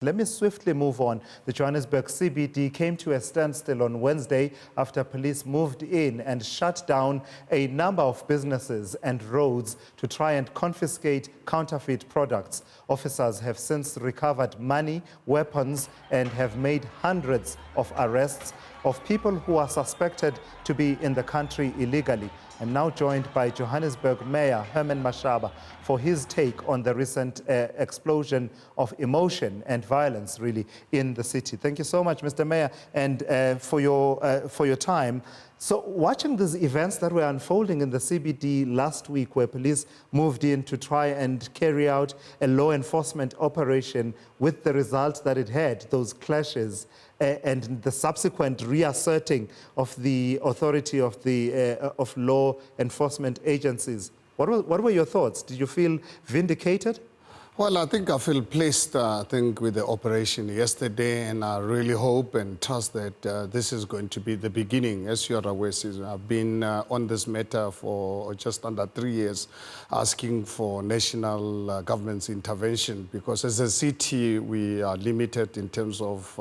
Let me swiftly move on. The Johannesburg CBD came to a standstill on Wednesday after police moved in and shut down a number of businesses and roads to try and confiscate counterfeit products. Officers have since recovered money, weapons, and have made hundreds of arrests of people who are suspected to be in the country illegally. I'm now joined by Johannesburg Mayor Herman Mashaba for his take on the recent explosion of emotion and violence, really, in the city. Thank you so much, Mr. Mayor, and for your time. So, watching these events that were unfolding in the CBD last week, where police moved in to try and carry out a law enforcement operation, with the result that it had, those clashes, and the subsequent reasserting of the authority of the of law enforcement agencies. What were your thoughts? Did you feel vindicated? Well, I think I feel pleased, with the operation yesterday, and I really hope and trust that this is going to be the beginning. As you're aware, I've been on this matter for just under 3 years, asking for national government's intervention, because as a city, we are limited in terms of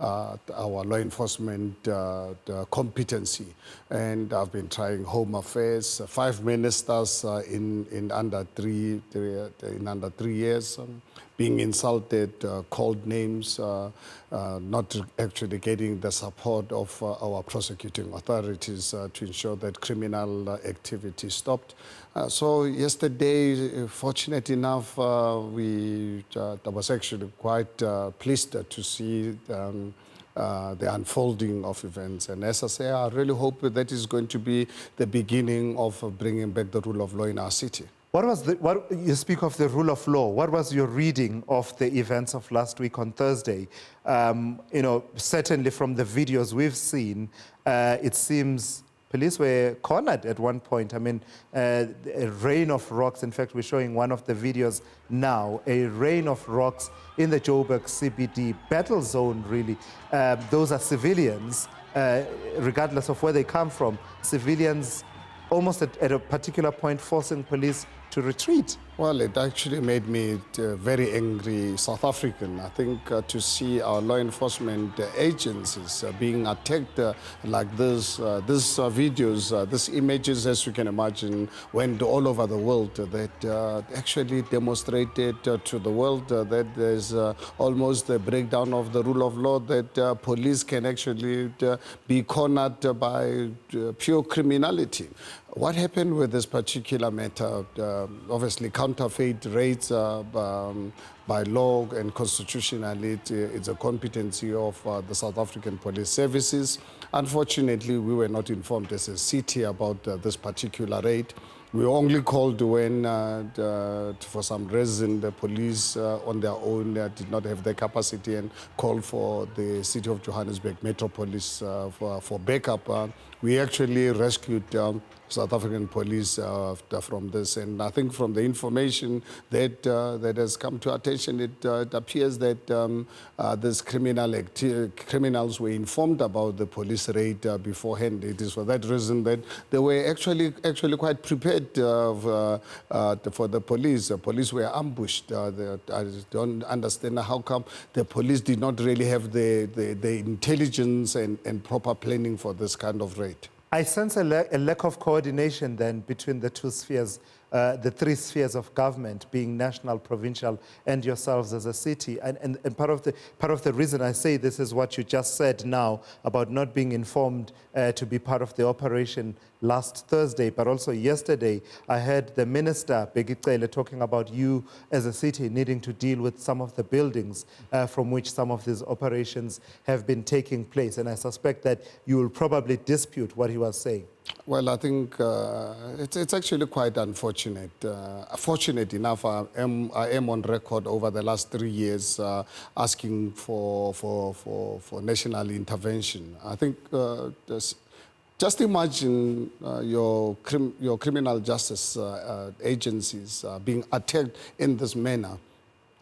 our law enforcement competency. And I've been trying Home Affairs, 5 ministers in under 3 years, being insulted, called names, not actually getting the support of our prosecuting authorities to ensure that criminal activity stopped. So yesterday, fortunate enough, I was actually quite pleased to see the unfolding of events. And as I say, I really hope that is going to be the beginning of bringing back the rule of law in our city. You speak of the rule of law. What was your reading of the events of last week on Thursday? Certainly from the videos we've seen, it seems police were cornered at one point. I mean, a rain of rocks. In fact, we're showing one of the videos now, a rain of rocks in the Joburg CBD battle zone, really. Those are civilians, regardless of where they come from. Civilians almost at a particular point forcing police to retreat. Well, it actually made me very angry South African. I think to see our law enforcement agencies being attacked like this, these videos, these images, as you can imagine, went all over the world, that actually demonstrated to the world that there's almost a breakdown of the rule of law, that police can actually be cornered by pure criminality. What happened with this particular matter, obviously counterfeit rates by law and constitutionally, it's a competency of the South African Police Services. Unfortunately, we were not informed as a city about this particular raid. We only called when, for some reason, the police on their own did not have the capacity and called for the City of Johannesburg Metropolis for backup. We actually rescued South African police from this, and I think from the information that has come to attention, it appears that these criminals were informed about the police raid beforehand. It is for that reason that they were actually quite prepared for the police. The police were ambushed. I don't understand how come the police did not really have the intelligence and proper planning for this kind of raid. I sense a lack of coordination then between the two spheres, the 3 spheres of government, being national, provincial, and yourselves as a city. And part of the reason I say this is what you just said now about not being informed to be part of the operation last Thursday, but also yesterday. I heard the minister, Begicele, talking about you as a city needing to deal with some of the buildings from which some of these operations have been taking place. And I suspect that you will probably dispute what he was saying. Well, I think it's actually quite unfortunate. Fortunate enough, I am on record over the last 3 years asking for national intervention. I think just imagine your criminal justice agencies being attacked in this manner,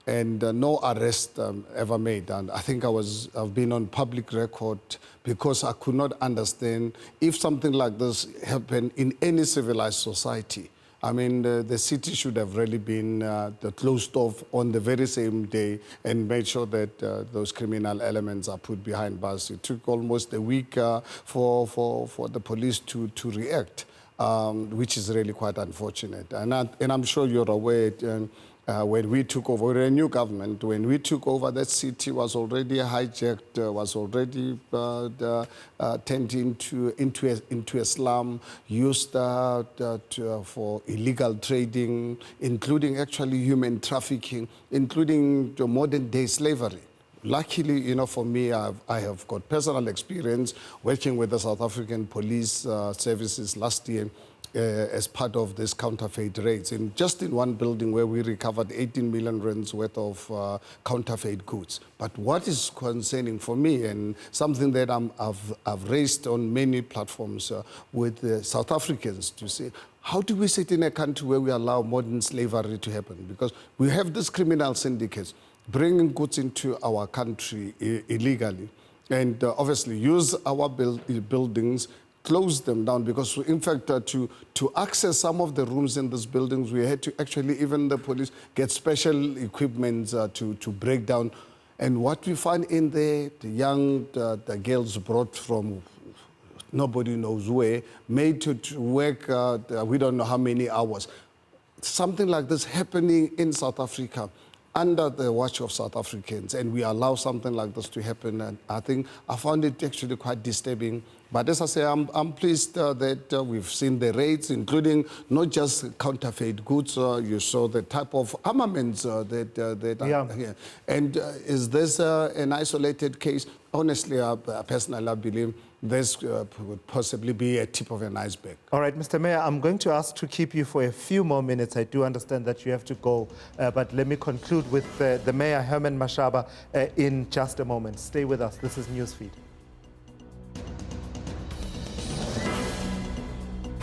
and no arrest ever made. And I think I've been on public record because I could not understand if something like this happened in any civilized society. I mean, the city should have really been closed off on the very same day and made sure that those criminal elements are put behind bars. It took almost a week for the police to react, which is really quite unfortunate. And I'm sure you're aware, when we took over, we're a new government, when we took over, that city was already hijacked, was already turned into a slum, used for illegal trading, including actually human trafficking, including modern day slavery. Luckily, you know, for me, I have got personal experience working with the South African police services last year as part of this counterfeit raids. Just in one building where we recovered 18 million rands worth of counterfeit goods. But what is concerning for me, and something that I've raised on many platforms with South Africans to say, how do we sit in a country where we allow modern slavery to happen? Because we have these criminal syndicates bringing goods into our country illegally, and obviously use our buildings, close them down, because in fact to access some of the rooms in these buildings, we had to actually, even the police, get special equipment to break down. And what we find in there, the girls brought from nobody knows where, made to work, we don't know how many hours. Something like this happening in South Africa, under the watch of South Africans, and we allow something like this to happen. And I think I found it actually quite disturbing. But as I say, I'm pleased that we've seen the raids, including not just counterfeit goods. You saw the type of armaments that are here. And is this an isolated case? Honestly, personally, I believe this would possibly be a tip of an iceberg. All right, Mr. Mayor, I'm going to ask to keep you for a few more minutes. I do understand that you have to go, but let me conclude with the Mayor, Herman Mashaba, in just a moment. Stay with us. This is Newsfeed.